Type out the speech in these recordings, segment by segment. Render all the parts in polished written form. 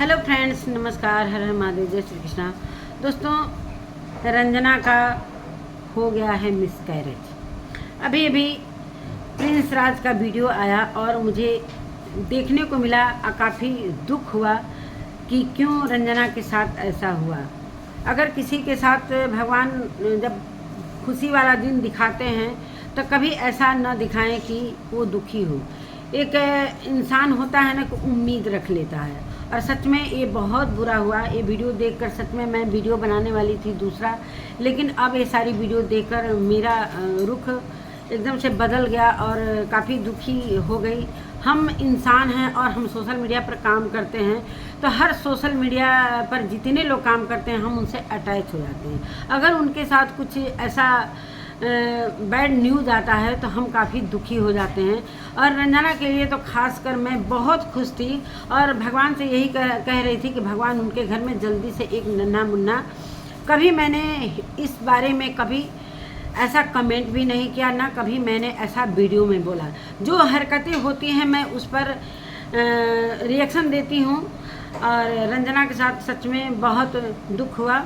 Hello friends, नमस्कार, हर हर महादेव, जय श्री कृष्णा। दोस्तों, रंजना का हो गया है मिसकैरेज। अभी अभी प्रिंस राज का वीडियो आया और मुझे देखने को मिला, काफ़ी दुख हुआ कि क्यों रंजना के साथ ऐसा हुआ। अगर किसी के साथ भगवान जब खुशी वाला दिन दिखाते हैं तो कभी ऐसा न दिखाएं कि वो दुखी हो। एक इंसान होता है ना, कि उम्मीद रख लेता है। और सच में ये बहुत बुरा हुआ। ये वीडियो देखकर सच में मैं वीडियो बनाने वाली थी दूसरा, लेकिन अब ये सारी वीडियो देखकर मेरा रुख एकदम से बदल गया और काफ़ी दुखी हो गई। हम इंसान हैं और हम सोशल मीडिया पर काम करते हैं, तो हर सोशल मीडिया पर जितने लोग काम करते हैं हम उनसे अटैच हो जाते हैं। अगर उनके साथ कुछ ऐसा बैड न्यूज़ आता है तो हम काफ़ी दुखी हो जाते हैं। और रंजना के लिए तो खासकर मैं बहुत खुश थी और भगवान से यही कह रही थी कि भगवान उनके घर में जल्दी से एक नन्हा मुन्ना। कभी मैंने इस बारे में कभी ऐसा कमेंट भी नहीं किया, ना कभी मैंने ऐसा वीडियो में बोला। जो हरकतें होती हैं मैं उस पर रिएक्शन देती हूँ और रंजना के साथ सच में बहुत दुख हुआ।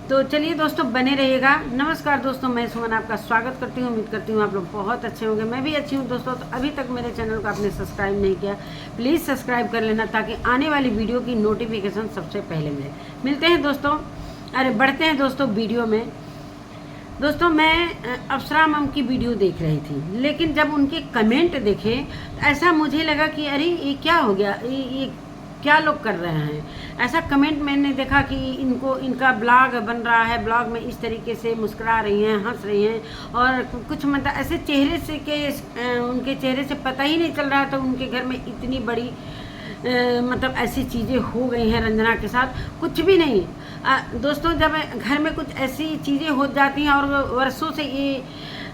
तो चलिए दोस्तों, बने रहिएगा। नमस्कार दोस्तों, मैं सुमन आपका स्वागत करती हूँ। उम्मीद करती हूँ आप लोग बहुत अच्छे होंगे। मैं भी अच्छी हूँ दोस्तों। तो अभी तक मेरे चैनल को आपने सब्सक्राइब नहीं किया, प्लीज़ सब्सक्राइब कर लेना ताकि आने वाली वीडियो की नोटिफिकेशन सबसे पहले मिले। मिलते हैं दोस्तों, अरे बढ़ते हैं दोस्तों वीडियो में। दोस्तों, मैं अप्सरा मैम की वीडियो देख रही थी, लेकिन जब उनके कमेंट देखे तो ऐसा मुझे लगा कि अरे ये क्या हो गया, ये क्या लोग कर रहे हैं। ऐसा कमेंट मैंने देखा कि इनका ब्लॉग बन रहा है, ब्लॉग में इस तरीके से मुस्कुरा रही हैं, हंस रही हैं और कुछ मतलब ऐसे चेहरे से के उनके चेहरे से पता ही नहीं चल रहा था उनके घर में इतनी बड़ी मतलब ऐसी चीज़ें हो गई हैं रंजना के साथ। कुछ भी नहीं दोस्तों, जब घर में कुछ ऐसी चीज़ें हो जाती हैं और वर्षों से ये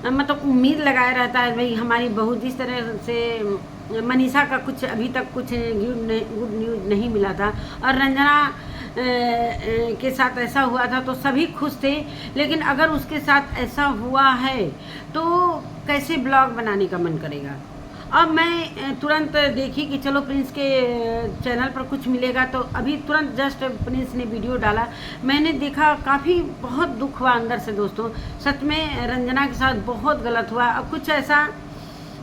मतलब उम्मीद लगाया रहता है भाई हमारी बहू, जिस तरह से मनीषा का कुछ अभी तक कुछ गुड न्यूज़ नहीं मिला था और रंजना के साथ ऐसा हुआ था तो सभी खुश थे। लेकिन अगर उसके साथ ऐसा हुआ है तो कैसे ब्लॉग बनाने का मन करेगा। अब मैं तुरंत देखी कि चलो प्रिंस के चैनल पर कुछ मिलेगा, तो अभी तुरंत जस्ट प्रिंस ने वीडियो डाला। मैंने देखा, काफ़ी बहुत दुख हुआ अंदर से दोस्तों। सच में रंजना के साथ बहुत गलत हुआ। अब कुछ ऐसा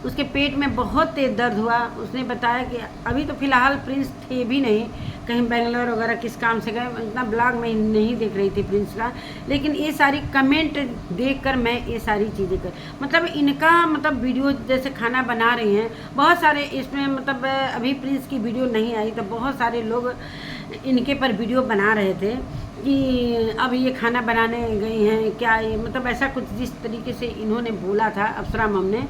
उसके पेट में बहुत तेज दर्द हुआ। उसने बताया कि अभी तो फ़िलहाल प्रिंस थे भी नहीं, कहीं बेंगलोर वगैरह किस काम से गए, इतना ब्लॉग में नहीं देख रही थी प्रिंस का। लेकिन ये सारी कमेंट देखकर मैं ये सारी चीज़ें कर मतलब इनका मतलब वीडियो जैसे खाना बना रही हैं, बहुत सारे इसमें मतलब अभी प्रिंस की वीडियो नहीं आई तो बहुत सारे लोग इनके पर वीडियो बना रहे थे कि अब ये खाना बनाने गई हैं क्या, ये मतलब ऐसा कुछ जिस तरीके से इन्होंने बोला था अप्सरा मम ने,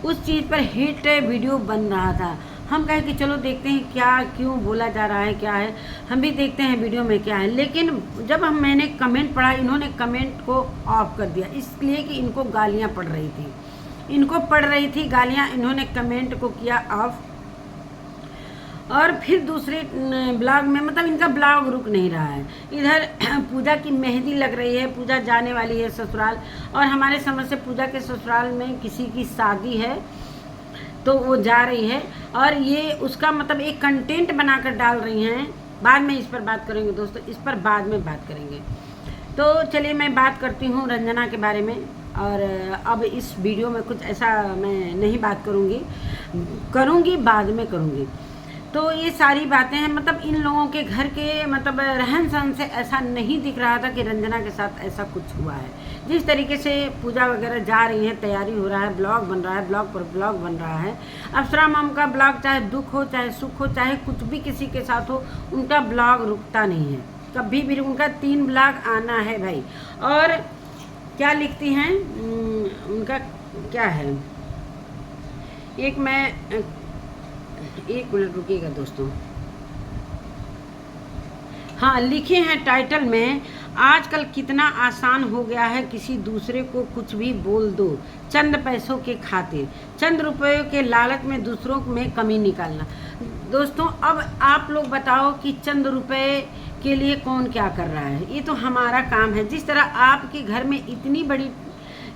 उस चीज़ पर हिट वीडियो बन रहा था। हम कहे कि चलो देखते हैं क्या क्यों बोला जा रहा है, क्या है, हम भी देखते हैं वीडियो में क्या है। लेकिन जब मैंने कमेंट पढ़ा, इन्होंने कमेंट को ऑफ कर दिया, इसलिए कि इनको गालियाँ पड़ रही थी, इनको पड़ रही थी गालियाँ, इन्होंने कमेंट को किया ऑफ। और फिर दूसरे ब्लॉग में मतलब इनका ब्लॉग रुक नहीं रहा है। इधर पूजा की मेहंदी लग रही है, पूजा जाने वाली है ससुराल, और हमारे समझ से पूजा के ससुराल में किसी की शादी है तो वो जा रही है और ये उसका मतलब एक कंटेंट बनाकर डाल रही हैं। बाद में इस पर बात करेंगे दोस्तों, इस पर बाद में बात करेंगे। तो चलिए मैं बात करती हूँ रंजना के बारे में। और अब इस वीडियो में कुछ ऐसा मैं नहीं बात करूँगी बाद में करूँगी। तो ये सारी बातें हैं, मतलब इन लोगों के घर के मतलब रहन सहन से ऐसा नहीं दिख रहा था कि रंजना के साथ ऐसा कुछ हुआ है। जिस तरीके से पूजा वगैरह जा रही है, तैयारी हो रहा है, ब्लॉग बन रहा है, ब्लॉग पर ब्लॉग बन रहा है। अप्सरा मम का ब्लॉग चाहे दुख हो, चाहे सुख हो, चाहे कुछ भी किसी के साथ हो, उनका ब्लॉग रुकता नहीं है कभी भी। उनका 3 ब्लॉग आना है भाई। और क्या लिखती हैं, उनका क्या है, एक मिनट रुकिएगा दोस्तों। हाँ, लिखे हैं टाइटल में, आजकल कितना आसान हो गया है किसी दूसरे को कुछ भी बोल दो चंद पैसों के खातिर, चंद रुपयों के लालच में दूसरों में कमी निकालना। दोस्तों, अब आप लोग बताओ कि चंद रुपए के लिए कौन क्या कर रहा है। ये तो हमारा काम है। जिस तरह आपके घर में इतनी बड़ी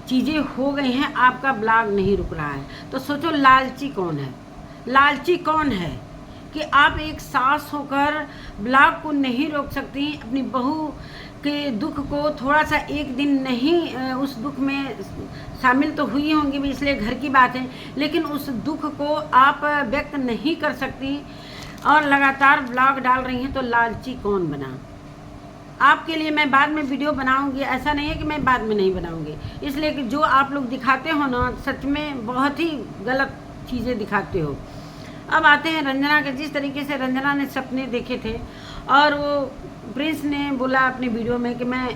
चीज़ें हो गई हैं, आपका ब्लॉग नहीं रुक रहा है, तो सोचो लालची कौन है, लालची कौन है कि आप एक सास होकर ब्लॉग को नहीं रोक सकती, अपनी बहू के दुख को थोड़ा सा एक दिन नहीं उस दुख में शामिल तो हुई होंगी भी, इसलिए घर की बात है, लेकिन उस दुख को आप व्यक्त नहीं कर सकती और लगातार ब्लॉग डाल रही हैं, तो लालची कौन बना। आपके लिए मैं बाद में वीडियो बनाऊंगी, ऐसा नहीं है कि मैं बाद में नहीं बनाऊंगी, इसलिए कि जो आप लोग दिखाते हो ना, सच में बहुत ही गलत चीज़ें दिखाते हो। अब आते हैं रंजना के। जिस तरीके से रंजना ने सपने देखे थे और वो प्रिंस ने बोला अपनी वीडियो में कि मैं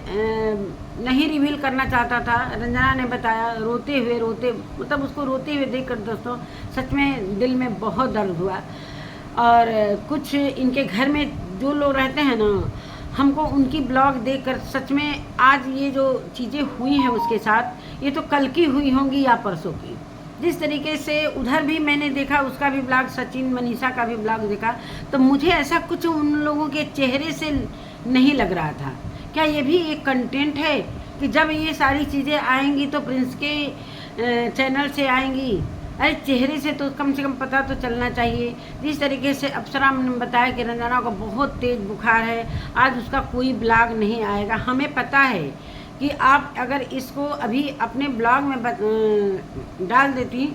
नहीं रिवील करना चाहता था, रंजना ने बताया रोते हुए मतलब उसको रोते हुए देखकर दोस्तों सच में दिल में बहुत दर्द हुआ। और कुछ इनके घर में जो लोग रहते हैं ना, हमको उनकी ब्लॉग देखकर सच में आज ये जो चीज़ें हुई हैं उसके साथ, ये तो कल की हुई होंगी या परसों की। जिस तरीके से उधर भी मैंने देखा, उसका भी ब्लॉग, सचिन मनीषा का भी ब्लॉग देखा, तो मुझे ऐसा कुछ उन लोगों के चेहरे से नहीं लग रहा था। क्या ये भी एक कंटेंट है कि जब ये सारी चीज़ें आएंगी तो प्रिंस के चैनल से आएंगी? अरे चेहरे से तो कम से कम पता तो चलना चाहिए। जिस तरीके से अप्सरा ने बताया कि रंजना को बहुत तेज़ बुखार है, आज उसका कोई ब्लॉग नहीं आएगा। हमें पता है कि आप अगर इसको अभी अपने ब्लॉग में डाल देती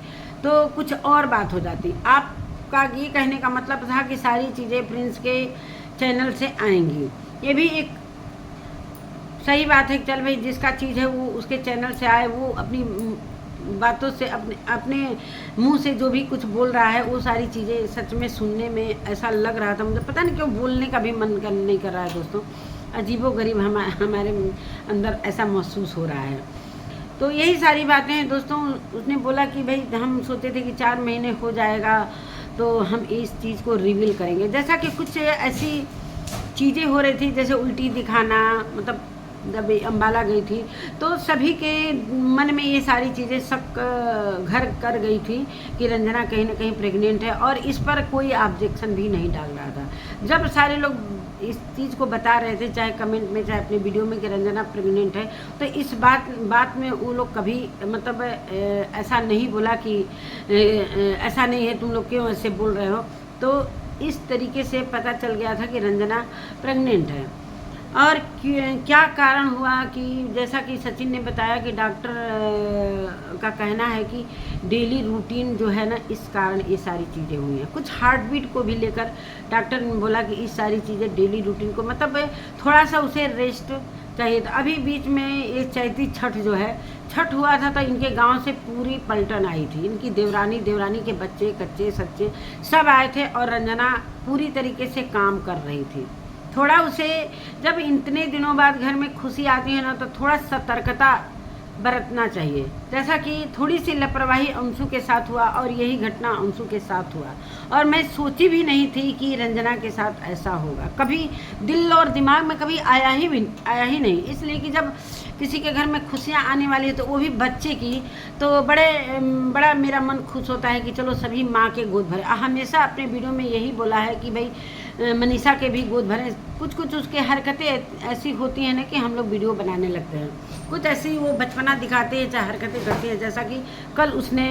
तो कुछ और बात हो जाती। आपका ये कहने का मतलब था कि सारी चीज़ें प्रिंस के चैनल से आएंगी, ये भी एक सही बात है। चल भाई, जिसका चीज़ है वो उसके चैनल से आए, वो अपनी बातों से अपने मुंह से जो भी कुछ बोल रहा है वो सारी चीज़ें सच में सुनने में ऐसा लग रहा था, मुझे पता नहीं क्यों बोलने का भी मन नहीं कर रहा है दोस्तों। अजीबोगरीब हमारे अंदर ऐसा महसूस हो रहा है। तो यही सारी बातें हैं दोस्तों। उसने बोला कि भाई हम सोचे थे कि 4 महीने हो जाएगा तो हम इस चीज़ को रिवील करेंगे। जैसा कि कुछ ऐसी चीज़ें हो रही थी, जैसे उल्टी दिखाना, मतलब जब अम्बाला गई थी तो सभी के मन में ये सारी चीज़ें शक घर कर गई थी कि रंजना कहीं ना कहीं प्रेग्नेंट है, और इस पर कोई ऑब्जेक्शन भी नहीं डाल रहा था। जब सारे लोग इस चीज़ को बता रहे थे, चाहे कमेंट में चाहे अपनी वीडियो में, कि रंजना प्रेग्नेंट है, तो इस बात में वो लोग कभी मतलब ऐसा नहीं बोला कि ऐसा नहीं है, तुम लोग क्यों ऐसे बोल रहे हो। तो इस तरीके से पता चल गया था कि रंजना प्रेग्नेंट है। और क्या कारण हुआ कि जैसा कि सचिन ने बताया कि डॉक्टर का कहना है कि डेली रूटीन जो है ना, इस कारण ये सारी चीज़ें हुई हैं। कुछ हार्ट बीट को भी लेकर डॉक्टर ने बोला कि इस सारी चीज़ें डेली रूटीन को मतलब थोड़ा सा उसे रेस्ट चाहिए था। अभी बीच में ये चैती छठ जो है, छठ हुआ था तो इनके गांव से पूरी पलटन आई थी। इनकी देवरानी के बच्चे, कच्चे सच्चे सब आए थे और रंजना पूरी तरीके से काम कर रही थी। थोड़ा उसे जब इतने दिनों बाद घर में खुशी आती है ना, तो थोड़ा सतर्कता बरतना चाहिए। जैसा कि थोड़ी सी लापरवाही अंशु के साथ हुआ और यही घटना अंशु के साथ हुआ, और मैं सोची भी नहीं थी कि रंजना के साथ ऐसा होगा। कभी दिल और दिमाग में कभी आया ही नहीं। इसलिए कि जब किसी के घर में खुशियाँ आने वाली है, तो वो भी बच्चे की, तो बड़ा मेरा मन खुश होता है कि चलो सभी माँ के गोद भरे। हमेशा अपने वीडियो में यही बोला है कि भाई मनीषा के भी गोद भरें। कुछ उसके हरकतें ऐसी होती हैं ना कि हम लोग वीडियो बनाने लगते हैं। कुछ ऐसी वो बचपना दिखाते हैं, चाहे हरकतें करते हैं। जैसा कि कल उसने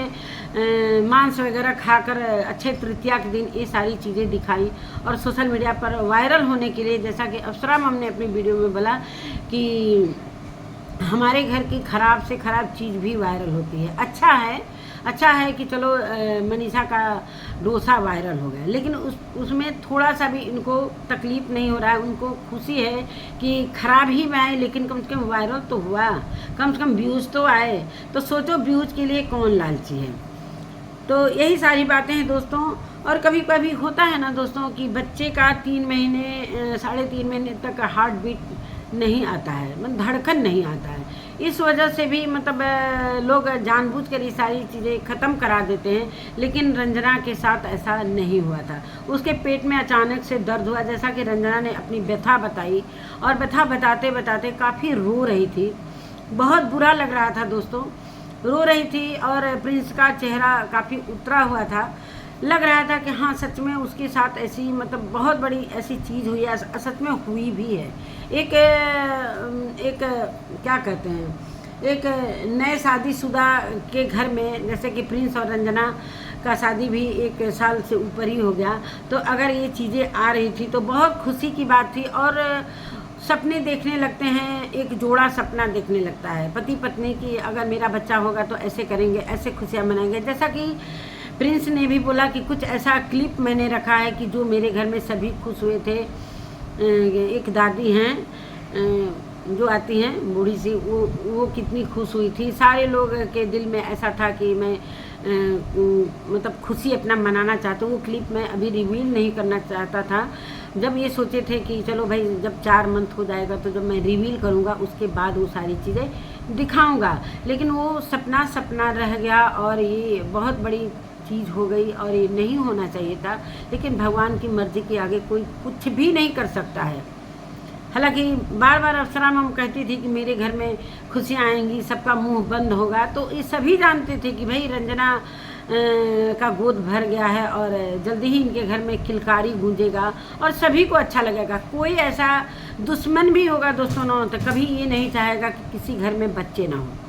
मांस वगैरह खाकर अक्षय तृतीया के दिन ये सारी चीज़ें दिखाई और सोशल मीडिया पर वायरल होने के लिए, जैसा कि अप्सरा मैम ने अपनी वीडियो में बोला कि हमारे घर की ख़राब से ख़राब चीज़ भी वायरल होती है। अच्छा है कि चलो मनीषा का डोसा वायरल हो गया, लेकिन उसमें थोड़ा सा भी इनको तकलीफ़ नहीं हो रहा है। उनको खुशी है कि ख़राब ही में आए, लेकिन कम से कम वायरल तो हुआ, कम से कम व्यूज़ तो आए। तो सोचो व्यूज़ के लिए कौन लालची है। तो यही सारी बातें हैं दोस्तों। और कभी कभी होता है ना दोस्तों कि बच्चे का 3 महीने 3.5 महीने तक हार्ट बीट नहीं आता है, मतलब धड़कन नहीं आता है। इस वजह से भी मतलब लोग जानबूझकर ये सारी चीज़ें ख़त्म करा देते हैं, लेकिन रंजना के साथ ऐसा नहीं हुआ था। उसके पेट में अचानक से दर्द हुआ, जैसा कि रंजना ने अपनी व्यथा बताई, और व्यथा बताते बताते काफ़ी रो रही थी। बहुत बुरा लग रहा था दोस्तों, रो रही थी और प्रिंस का चेहरा काफ़ी उतरा हुआ था। लग रहा था कि हाँ सच में उसके साथ ऐसी मतलब बहुत बड़ी ऐसी चीज़ हुई है, सच में हुई भी है। एक क्या कहते हैं, एक नए शादीशुदा के घर में, जैसे कि प्रिंस और रंजना का शादी भी 1 साल से ऊपर ही हो गया, तो अगर ये चीज़ें आ रही थी तो बहुत खुशी की बात थी। और सपने देखने लगते हैं, एक जोड़ा सपना देखने लगता है पति पत्नी की, अगर मेरा बच्चा होगा तो ऐसे करेंगे, ऐसे खुशियाँ मनाएंगे। जैसा कि प्रिंस ने भी बोला कि कुछ ऐसा क्लिप मैंने रखा है कि जो मेरे घर में सभी खुश हुए थे। एक दादी हैं जो आती हैं बूढ़ी सी, वो कितनी खुश हुई थी। सारे लोग के दिल में ऐसा था कि मैं मतलब खुशी अपना मनाना चाहता हूँ। वो क्लिप मैं अभी रिवील नहीं करना चाहता था। जब ये सोचे थे कि चलो भाई जब 4 मंथ हो जाएगा तो जब मैं रिवील करूँगा उसके बाद वो सारी चीज़ें दिखाऊँगा, लेकिन वो सपना सपना रह गया और ये बहुत बड़ी चीज़ हो गई और ये नहीं होना चाहिए था। लेकिन भगवान की मर्ज़ी के आगे कोई कुछ भी नहीं कर सकता है। हालांकि बार बार अप्सरा मैम कहती थी कि मेरे घर में खुशियाँ आएंगी, सबका मुंह बंद होगा, तो ये सभी जानते थे कि भाई रंजना का गोद भर गया है और जल्दी ही इनके घर में किलकारी गूंजेगा और सभी को अच्छा लगेगा। कोई ऐसा दुश्मन भी होगा दोस्तों ना, तो कभी ये नहीं चाहेगा कि किसी घर में बच्चे ना हों।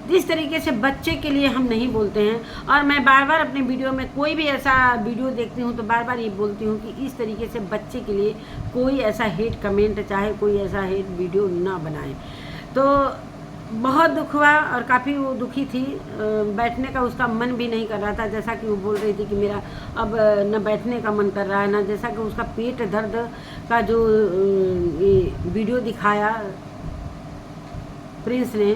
जिस तरीके से बच्चे के लिए हम नहीं बोलते हैं, और मैं बार बार अपने वीडियो में कोई भी ऐसा वीडियो देखती हूँ तो बार बार ये बोलती हूँ कि इस तरीके से बच्चे के लिए कोई ऐसा हेट कमेंट, चाहे कोई ऐसा हेट वीडियो ना बनाए। तो बहुत दुख हुआ और काफ़ी वो दुखी थी, बैठने का उसका मन भी नहीं कर रहा था। जैसा कि वो बोल रही थी कि मेरा अब न बैठने का मन कर रहा है, न जैसा कि उसका पेट दर्द का जो वीडियो दिखाया प्रिंस ने,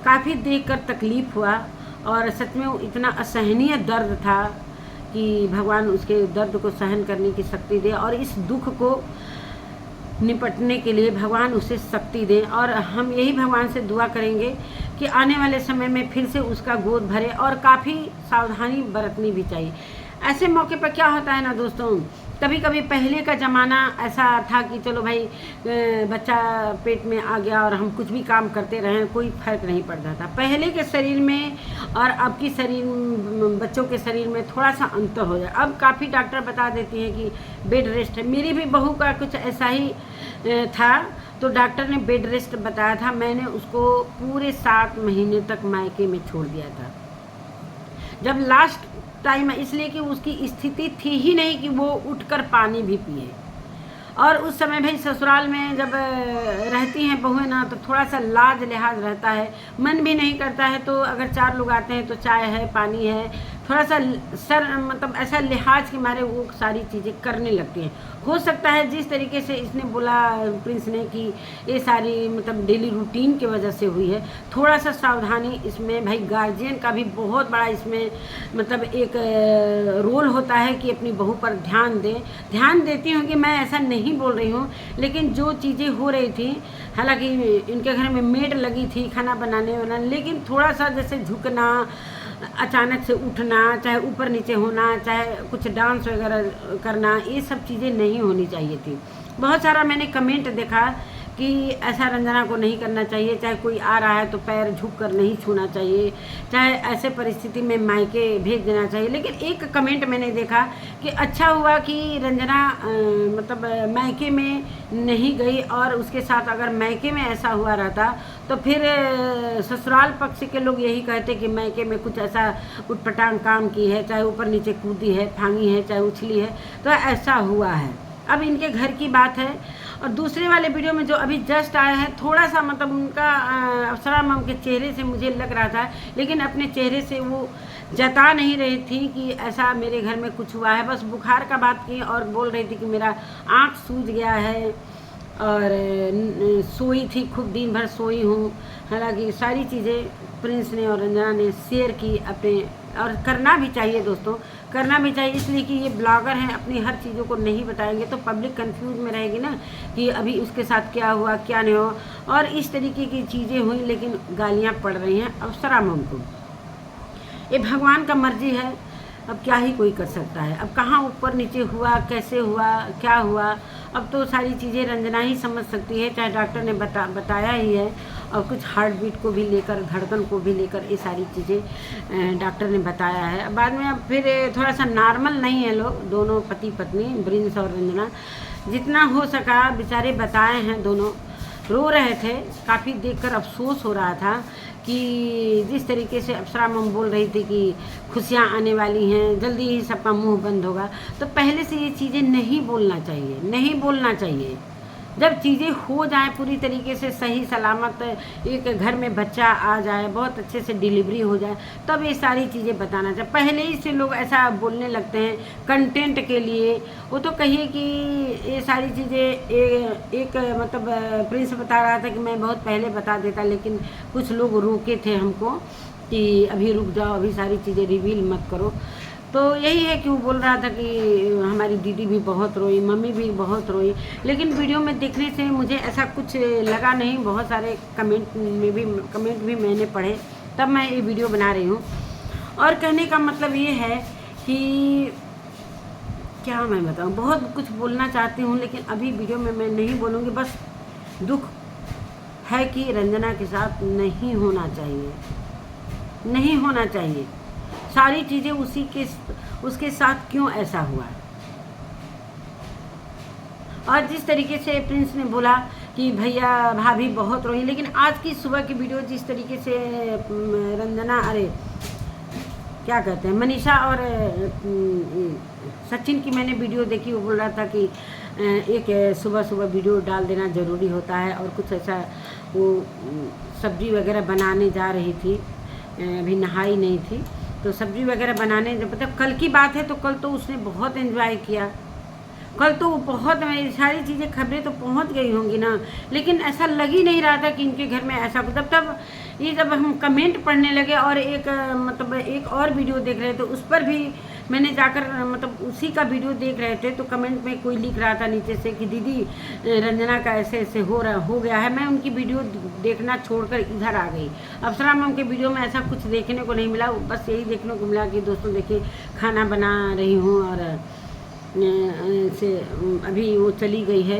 काफ़ी देखकर तकलीफ़ हुआ और सच में वो इतना असहनीय दर्द था कि भगवान उसके दर्द को सहन करने की शक्ति दे और इस दुख को निपटने के लिए भगवान उसे शक्ति दे। और हम यही भगवान से दुआ करेंगे कि आने वाले समय में फिर से उसका गोद भरे, और काफ़ी सावधानी बरतनी भी चाहिए। ऐसे मौके पर क्या होता है ना दोस्तों, कभी कभी पहले का ज़माना ऐसा था कि चलो भाई बच्चा पेट में आ गया और हम कुछ भी काम करते रहें, कोई फर्क नहीं पड़ता था। पहले के शरीर में और अब की शरीर, बच्चों के शरीर में थोड़ा सा अंतर हो जाए। अब काफ़ी डॉक्टर बता देती हैं कि बेड रेस्ट है। मेरी भी बहू का कुछ ऐसा ही था, तो डॉक्टर ने बेड रेस्ट बताया था। मैंने उसको पूरे 7 महीने तक मायके में छोड़ दिया था। जब लास्ट टाइम, इसलिए कि उसकी स्थिति थी ही नहीं कि वो उठकर पानी भी पिए। और उस समय भाई ससुराल में जब रहती हैं बहुएं ना, तो थोड़ा सा लाज लिहाज रहता है, मन भी नहीं करता है। तो अगर 4 लोग आते हैं तो चाय है, पानी है, थोड़ा सा सर मतलब ऐसा लिहाज के मारे वो सारी चीज़ें करने लगती हैं। हो सकता है जिस तरीके से इसने बोला प्रिंस ने कि ये सारी मतलब डेली रूटीन की वजह से हुई है, थोड़ा सा सावधानी इसमें भाई गार्जियन का भी बहुत बड़ा इसमें मतलब एक रोल होता है कि अपनी बहू पर ध्यान दें। ध्यान देती हूँ कि मैं ऐसा नहीं बोल रही हूँ, लेकिन जो चीज़ें हो रही थी, हालांकि इनके घर में मेड लगी थी खाना बनाने वाला, लेकिन थोड़ा सा जैसे झुकना, अचानक से उठना, चाहे ऊपर नीचे होना, चाहे कुछ डांस वगैरह करना, ये सब चीज़ें नहीं होनी चाहिए थी। बहुत सारा मैंने कमेंट देखा कि ऐसा रंजना को नहीं करना चाहिए, चाहे कोई आ रहा है तो पैर झुक कर नहीं छूना चाहिए, चाहे ऐसे परिस्थिति में मायके भेज देना चाहिए। लेकिन एक कमेंट मैंने देखा कि अच्छा हुआ कि रंजना मतलब मायके में नहीं गई, और उसके साथ अगर मायके में ऐसा हुआ रहता तो फिर ससुराल पक्ष के लोग यही कहते कि मायके में कुछ ऐसा उटपटांग काम की है, चाहे ऊपर नीचे कूदी है, फांगी है, चाहे उछली है, तो ऐसा हुआ है। अब इनके घर की बात है। और दूसरे वाले वीडियो में जो अभी जस्ट आया है, थोड़ा सा मतलब उनका अप्सरा मैम के चेहरे से मुझे लग रहा था, लेकिन अपने चेहरे से वो जता नहीं रही थी कि ऐसा मेरे घर में कुछ हुआ है। बस बुखार का बात की और बोल रही थी कि मेरा आँख सूज गया है और सोई थी, खूब दिन भर सोई हूँ। हालांकि सारी चीज़ें प्रिंस ने और रंजना ने शेयर की अपने, और करना भी चाहिए दोस्तों, करना भी चाहिए, इसलिए कि ये ब्लॉगर हैं, अपनी हर चीज़ों को नहीं बताएंगे तो पब्लिक कंफ्यूज में रहेगी ना कि अभी उसके साथ क्या हुआ क्या नहीं हुआ। और इस तरीके की चीज़ें हुई, लेकिन गालियाँ पड़ रही हैं अप्सरा मैम को। ये भगवान का मर्जी है, अब क्या ही कोई कर सकता है। अब कहाँ ऊपर नीचे हुआ, कैसे हुआ, क्या हुआ, अब तो सारी चीज़ें रंजना ही समझ सकती है, चाहे डॉक्टर ने बताया ही है। और कुछ हार्ट बीट को भी लेकर, धड़कन को भी लेकर ये सारी चीज़ें डॉक्टर ने बताया है। बाद में अब फिर थोड़ा सा नॉर्मल नहीं है लोग, दोनों पति पत्नी प्रिंस और रंजना, जितना हो सका बेचारे बताए हैं दोनों। रो रहे थे। काफ़ी देखकर अफसोस हो रहा था कि जिस तरीके से अप्सरा मम बोल रही थी कि खुशियाँ आने वाली हैं, जल्दी ही सबका मुंह बंद होगा, तो पहले से ये चीज़ें नहीं बोलना चाहिए, नहीं बोलना चाहिए। जब चीज़ें हो जाए पूरी तरीके से सही सलामत, एक घर में बच्चा आ जाए, बहुत अच्छे से डिलीवरी हो जाए, तब ये सारी चीज़ें बताना चाहिए। पहले ही से लोग ऐसा बोलने लगते हैं कंटेंट के लिए। वो तो कहिए कि ये सारी चीज़ें एक मतलब प्रिंस बता रहा था कि मैं बहुत पहले बता देता, लेकिन कुछ लोग रोके थे हमको कि अभी रुक जाओ, अभी सारी चीज़ें रिवील मत करो। तो यही है कि वो बोल रहा था कि हमारी दीदी भी बहुत रोई, मम्मी भी बहुत रोई, लेकिन वीडियो में देखने से मुझे ऐसा कुछ लगा नहीं। बहुत सारे कमेंट भी मैंने पढ़े, तब मैं ये वीडियो बना रही हूँ। और कहने का मतलब ये है कि क्या मैं बताऊँ, बहुत कुछ बोलना चाहती हूँ, लेकिन अभी वीडियो में मैं नहीं बोलूँगी। बस दुख है कि रंजना के साथ नहीं होना चाहिए, नहीं होना चाहिए। सारी चीज़ें उसके साथ क्यों ऐसा हुआ। और जिस तरीके से प्रिंस ने बोला कि भैया भाभी बहुत रोई, लेकिन आज की सुबह की वीडियो जिस तरीके से रंजना, अरे क्या कहते हैं, मनीषा और सचिन की मैंने वीडियो देखी। वो बोल रहा था कि एक सुबह सुबह वीडियो डाल देना ज़रूरी होता है, और कुछ ऐसा वो सब्जी वगैरह बनाने जा रही थी, अभी नहाई नहीं थी, तो सब्जी वगैरह बनाने, मतलब कल की बात है, तो कल तो उसने बहुत एंजॉय किया। कल तो बहुत सारी चीज़ें, खबरें तो पहुंच गई होंगी ना, लेकिन ऐसा लग ही नहीं रहा था कि इनके घर में ऐसा। तब ये जब हम कमेंट पढ़ने लगे और एक मतलब एक और वीडियो देख रहे थे, उस पर भी मैंने जाकर मतलब उसी का वीडियो देख रहे थे, तो कमेंट में कोई लिख रहा था नीचे से कि दीदी रंजना का ऐसे ऐसे हो गया है। मैं उनकी वीडियो देखना छोड़कर इधर आ गई। अप्सरा मैम के वीडियो में ऐसा कुछ देखने को नहीं मिला, बस यही देखने को मिला कि दोस्तों देखिए खाना बना रही हूँ, और से अभी वो चली गई है,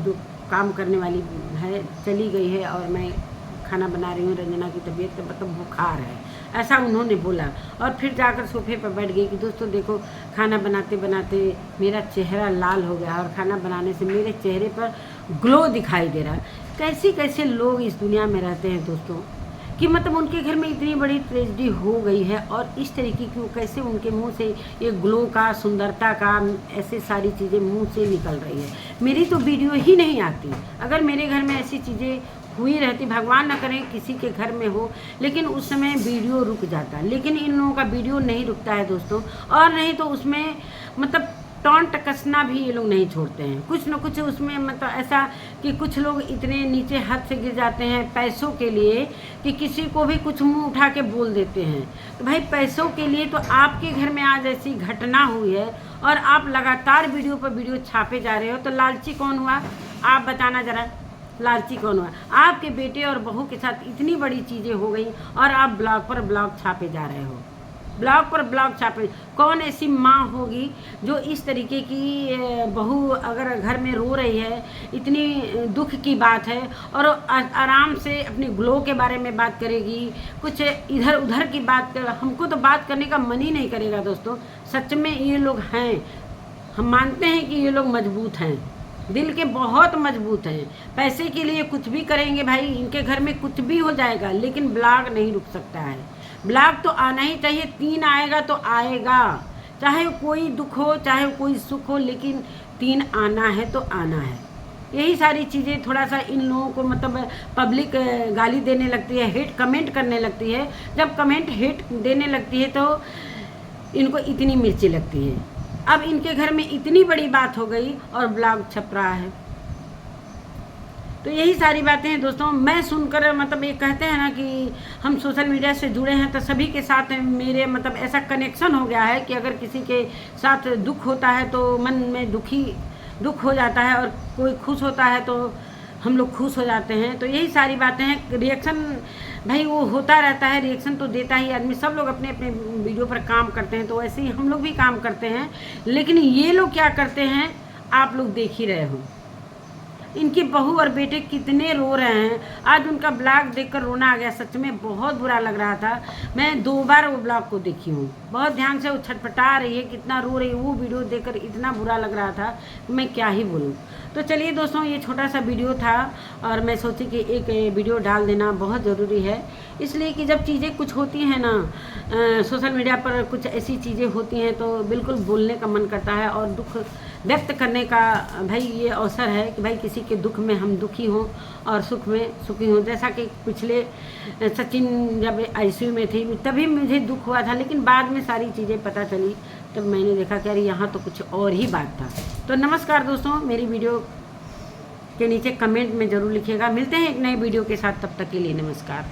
जो काम करने वाली है चली गई है, और मैं खाना बना रही हूँ। रंजना की तबीयत मतलब बुखार है, ऐसा उन्होंने बोला। और फिर जाकर सोफे पर बैठ गई कि दोस्तों देखो खाना बनाते बनाते मेरा चेहरा लाल हो गया, और खाना बनाने से मेरे चेहरे पर ग्लो दिखाई दे रहा है। कैसे कैसे लोग इस दुनिया में रहते हैं दोस्तों, कि मतलब उनके घर में इतनी बड़ी ट्रेजेडी हो गई है, और इस तरीके की कैसे उनके मुंह से ये ग्लो का, सुंदरता का, ऐसे सारी चीज़ें मुंह से निकल रही है। मेरी तो वीडियो ही नहीं आती। अगर मेरे घर में ऐसी चीज़ें हुई रहती, भगवान न करें किसी के घर में हो, लेकिन उस समय वीडियो रुक जाता, लेकिन इन लोगों का वीडियो नहीं रुकता है दोस्तों। और नहीं तो उसमें मतलब टॉन्ट कसना भी ये लोग नहीं छोड़ते हैं, कुछ न कुछ उसमें मतलब ऐसा कि कुछ लोग इतने नीचे हाथ से गिर जाते हैं पैसों के लिए कि किसी को भी कुछ मुंह उठा के बोल देते हैं। तो भाई पैसों के लिए तो आपके घर में आज ऐसी घटना हुई है, और आप लगातार वीडियो पर वीडियो छापे जा रहे हो, तो लालची कौन हुआ आप बताना ज़रा, लालची कौन हुआ? आपके बेटे और बहू के साथ इतनी बड़ी चीज़ें हो गई, और आप ब्लॉग पर ब्लॉग छापे जा रहे हो, ब्लॉग पर ब्लॉग छापे। कौन ऐसी माँ होगी जो इस तरीके की बहू अगर घर में रो रही है, इतनी दुख की बात है, और आराम से अपनी ग्लो के बारे में बात करेगी, कुछ इधर उधर की बात कर, हमको तो बात करने का मन ही नहीं करेगा दोस्तों। सच में ये लोग हैं, हम मानते हैं कि ये लोग मजबूत हैं, दिल के बहुत मजबूत हैं, पैसे के लिए कुछ भी करेंगे भाई, इनके घर में कुछ भी हो जाएगा, लेकिन ब्लॉग नहीं रुक सकता है। ब्लॉग तो आना ही चाहिए, 3 आएगा तो आएगा, चाहे कोई दुख हो चाहे कोई सुख हो, लेकिन 3 आना है तो आना है। यही सारी चीज़ें थोड़ा सा इन लोगों को मतलब पब्लिक गाली देने लगती है, हेट कमेंट करने लगती है। जब कमेंट हेट देने लगती है तो इनको इतनी मिर्ची लगती है। अब इनके घर में इतनी बड़ी बात हो गई और ब्लॉग छप रहा है। तो यही सारी बातें हैं दोस्तों। मैं सुनकर मतलब ये कहते हैं ना कि हम सोशल मीडिया से जुड़े हैं, तो सभी के साथ मेरे मतलब ऐसा कनेक्शन हो गया है कि अगर किसी के साथ दुख होता है तो मन में दुख हो जाता है, और कोई खुश होता है तो हम लोग खुश हो जाते हैं। तो यही सारी बातें हैं। रिएक्शन भाई वो होता रहता है, रिएक्शन तो देता ही आदमी। सब लोग अपने अपने वीडियो पर काम करते हैं, तो वैसे ही हम लोग भी काम करते हैं। लेकिन ये लोग क्या करते हैं आप लोग देख ही रहे हो, इनकी बहू और बेटे कितने रो रहे हैं। आज उनका ब्लॉग देखकर रोना आ गया, सच में बहुत बुरा लग रहा था। मैं 2 बार वो ब्लॉग को देखी हूँ, बहुत ध्यान से। वो छटपटा रही है, कितना रो रही है, वो वीडियो देखकर इतना बुरा लग रहा था मैं क्या ही बोलूँ। तो चलिए दोस्तों, ये छोटा सा वीडियो था और मैं सोची कि एक वीडियो डाल देना बहुत ज़रूरी है, इसलिए कि जब चीज़ें कुछ होती हैं ना, सोशल मीडिया पर कुछ ऐसी चीज़ें होती हैं तो बिल्कुल बोलने का मन करता है और दुख व्यक्त करने का भाई ये अवसर है कि भाई किसी के दुख में हम दुखी हों और सुख में सुखी हों। जैसा कि पिछले सचिन जब आईसीयू में थी तभी मुझे दुख हुआ था, लेकिन बाद में सारी चीज़ें पता चली, तब मैंने देखा कि अरे यहाँ तो कुछ और ही बात था। तो नमस्कार दोस्तों, मेरी वीडियो के नीचे कमेंट में ज़रूर लिखिएगा। मिलते हैं एक नए वीडियो के साथ, तब तक के लिए नमस्कार।